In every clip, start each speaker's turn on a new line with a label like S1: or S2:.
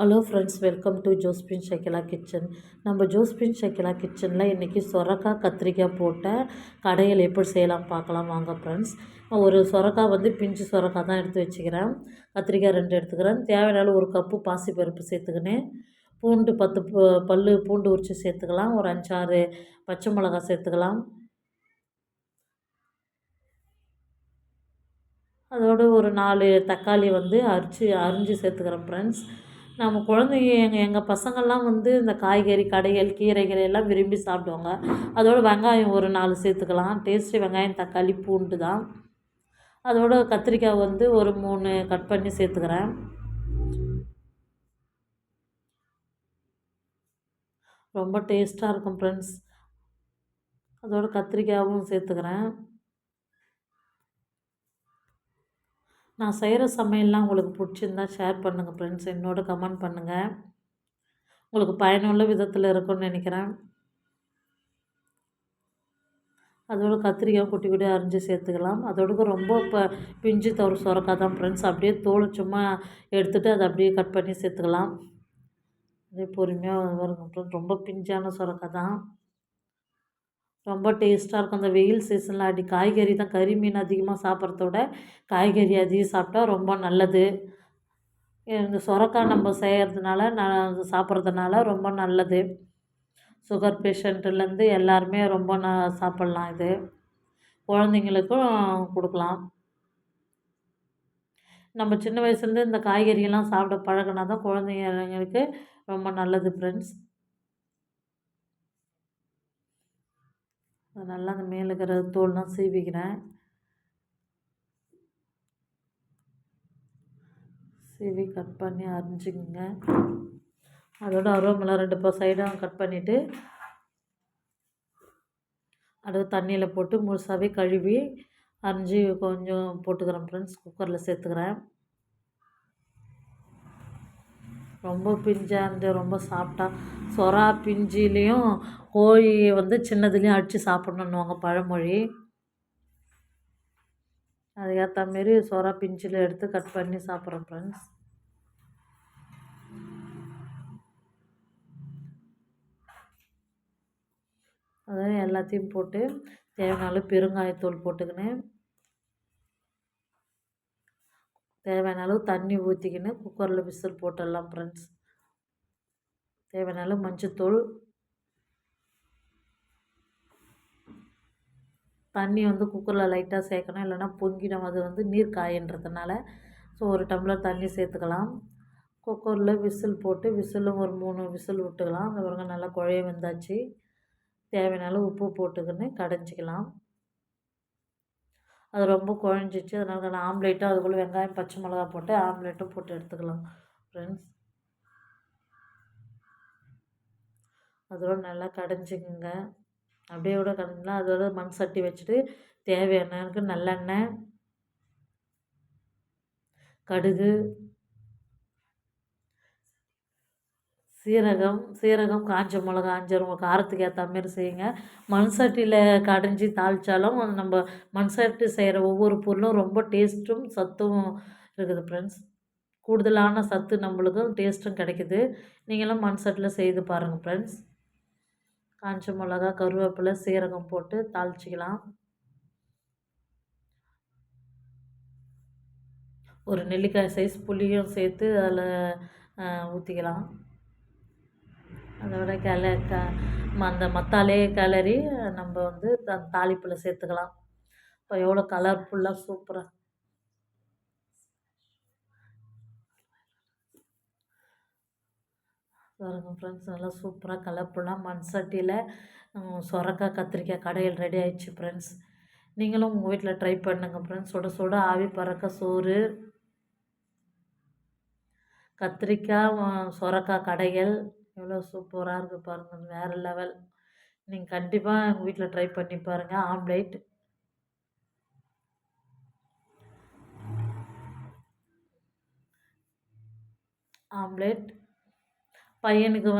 S1: Hello friends, welcome to Josephine Shakeela kitchen. நம்ம Josephine Shakeela கிச்சனில் இன்றைக்கி சொரக்காய் கத்திரிக்காய் போட்ட கடையில் எப்படி செய்யலாம் பார்க்கலாம் வாங்க ஃப்ரெண்ட்ஸ். ஒரு சொரக்காய் பிஞ்சு சொரக்காய் தான் எடுத்து வச்சுக்கிறேன். கத்திரிக்காய் 2 எடுத்துக்கிறேன். தேவையான ஒரு கப்பு பாசிப்பருப்பு சேர்த்துக்கினேன். பூண்டு 10 பல் பூண்டு உரித்து சேர்த்துக்கலாம். ஒரு 5-6 பச்சை மிளகாய் சேர்த்துக்கலாம். அதோடு ஒரு 4 தக்காளி அரிஞ்சு சேர்த்துக்கிறேன் ஃப்ரெண்ட்ஸ். நம்ம குழந்தைங்க எங்கள் பசங்கள்லாம் இந்த காய்கறி கடைகள் கீரைகள் எல்லாம் விரும்பி சாப்பிடுவாங்க. அதோட வெங்காயம் ஒரு 4 சேர்த்துக்கலாம். டேஸ்ட்டு வெங்காயம் தக்காளி பூண்டு தான். அதோட கத்திரிக்காய் ஒரு 3 கட் பண்ணி சேர்த்துக்கிறேன். ரொம்ப டேஸ்ட்டாக இருக்கும் ஃப்ரெண்ட்ஸ். அதோட கத்திரிக்காயும் சேர்த்துக்கிறேன். நான் செய்கிற சமையல்லாம் உங்களுக்கு பிடிச்சிருந்தா ஷேர் பண்ணுங்கள் ஃப்ரெண்ட்ஸ். என்னோட கமெண்ட் பண்ணுங்கள். உங்களுக்கு பயனுள்ள விதத்தில் இருக்கும்னு நினைக்கிறேன். அதோட கத்திரிக்காய் குட்டி குட்டியாக அரிஞ்சு சேர்த்துக்கலாம். அதோட ரொம்ப பிஞ்சு தவறு சொரக்காய் தான் ஃப்ரெண்ட்ஸ். அப்படியே தோல் சும்மா எடுத்துகிட்டு அதை அப்படியே கட் பண்ணி சேர்த்துக்கலாம். அப்படியே பொறுமையாக வரும் ஃப்ரெண்ட்ஸ். ரொம்ப பிஞ்சான சொரக்காய் தான். ரொம்ப டேஸ்ட்டாக இருக்கும். அந்த வெயில் சீசனில் காய்கறி தான், கறி மீன் அதிகமாக சாப்பிட்றத விட காய்கறி அதிகம் சாப்பிட்டா ரொம்ப நல்லது. இந்த சொரக்காய் நம்ம செய்கிறதுனால சாப்பிட்றதுனால ரொம்ப நல்லது. சுகர் பேஷண்ட்டுலேருந்து எல்லாருமே ரொம்ப சாப்பிட்லாம். இது குழந்தைங்களுக்கும் கொடுக்கலாம். நம்ம சின்ன வயசுலேருந்து இந்த காய்கறியெல்லாம் சாப்பிட பழகினா தான் குழந்தைங்களுக்கு ரொம்ப நல்லது ஃப்ரெண்ட்ஸ். நல்லா அந்த மேலே இருக்கிற தோல்லாம் சீவிக்கிறேன். சீவி கட் பண்ணி அரிஞ்சிக்கங்க. அதோட அருவமில்லை 2 சைடும் கட் பண்ணிவிட்டு அடுத்து தண்ணியில் போட்டு முழுசாகவே கழுவி அரிஞ்சு கொஞ்சம் போட்டுக்கிறேன் ஃப்ரெண்ட்ஸ். குக்கரில் சேர்த்துக்கிறேன். ரொம்ப பிஞ்சாக ரொம்ப சாப்பிட்டா சொரா பிஞ்சிலையும் கோழி சின்னதுலேயும் அடித்து சாப்பிட்ணுன்னுவாங்க பழமொழி. அதுக்கேற்ற மாரி சொரா பிஞ்சில் எடுத்து கட் பண்ணி சாப்பிட்றேன் ஃப்ரெண்ட்ஸ். அதாவது எல்லாத்தையும் போட்டு தேவையான அளவு பெருங்காயத்தூள் போட்டுக்கினேன். தேவையான அளவு தண்ணி ஊற்றிக்கின்னு குக்கரில் விசில் போட்டுடலாம் ஃப்ரெண்ட்ஸ். தேவையான அளவு மஞ்சத்தூள், தண்ணி குக்கரில் லைட்டாக சேர்க்கணும், இல்லைன்னா பொங்கிடும். அது நீர் காயன்றதுனால ஒரு டம்ளர் தண்ணி சேர்த்துக்கலாம். குக்கரில் விசில் போட்டு ஒரு 3 விசில் விட்டுக்கலாம். அந்த பாருங்க நல்லா குழைய வெந்தாச்சு. தேவையான அளவு உப்பு போட்டுக்கின்னு கடைஞ்சிக்கலாம். அது ரொம்ப குழஞ்சிச்சு. அதனால நான் ஆம்லேட்டும் அதுக்குள்ளே வெங்காயம் பச்சை மிளகா போட்டு ஆம்லேட்டும் போட்டு எடுத்துக்கலாம் ஃப்ரெண்ட்ஸ். அதோட நல்லா கடைஞ்சிக்குங்க. அப்படியே கூட கடைஞ்சிக்கலாம். அதோட மண் சட்டி வச்சுட்டு தேவையான நல்லெண்ணெய், கடுகு, சீரகம் காஞ்ச மிளகா 5 உங்கள் காரத்துக்கு ஏற்ற மாரி செய்யுங்க. மண் சட்டியில் கடைஞ்சி தாளித்தாலும் நம்ம மண் சட்டி செய்கிற ஒவ்வொரு பொருளும் ரொம்ப டேஸ்ட்டும் சத்தும் இருக்குது ஃப்ரெண்ட்ஸ். கூடுதலான சத்து நம்மளுக்கும் டேஸ்ட்டும் கிடைக்குது. நீங்களும் மண் சட்டியில் செய்து பாருங்கள் ஃப்ரெண்ட்ஸ். காஞ்ச மிளகா, கருவேப்பிலை, சீரகம் போட்டு தாளிச்சிக்கலாம். ஒரு நெல்லிக்காய் சைஸ் புளியும் சேர்த்து அதில் ஊற்றிக்கலாம். அதோட அந்த மத்தாலே கிளறி நம்ம தாளிப்பில் சேர்த்துக்கலாம். இப்போ எவ்வளோ கலர்ஃபுல்லாக சூப்பராக பாருங்க ஃப்ரெண்ட்ஸ். நல்லா சூப்பராக கலர்ஃபுல்லாக மண் சட்டியில் சொரக்காய் கத்திரிக்காய் கடையில் ரெடி ஆயிடுச்சு ஃப்ரெண்ட்ஸ். நீங்களும் உங்கள் வீட்டில் ட்ரை பண்ணுங்கள் ஃப்ரெண்ட்ஸ். சுட சுட ஆவி பறக்க சோறு, கத்திரிக்காய் சொரக்காய் கடைகள் எவ்வளோ சூப்பராக இருக்குது பாருங்கள். வேறு லெவல். நீங்கள் கண்டிப்பாக எங்கள் வீட்டில் ட்ரை பண்ணி பாருங்கள். ஆம்லேட் பையனுக்கு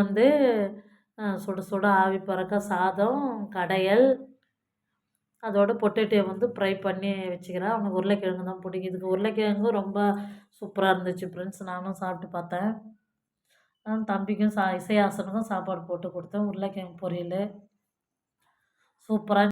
S1: சுட சுட ஆவி பறக்க சாதம், கடையல், அதோட பொட்டேட்டோ ஃப்ரை பண்ணி வச்சுக்கிறேன். அவனுக்கு உருளைக்கிழங்கு தான் பிடிக்கும். இதுக்கு உருளைக்கிழங்கு ரொம்ப சூப்பராக இருந்துச்சு ஃப்ரெண்ட்ஸ். நானும் சாப்பிட்டு பார்த்தேன். தம்பிக்கும் இசையாசனுக்கும் சாப்பாடு போட்டு கொடுத்தேன். உருளைக்கிழங்கு பொரியல் சூப்பராக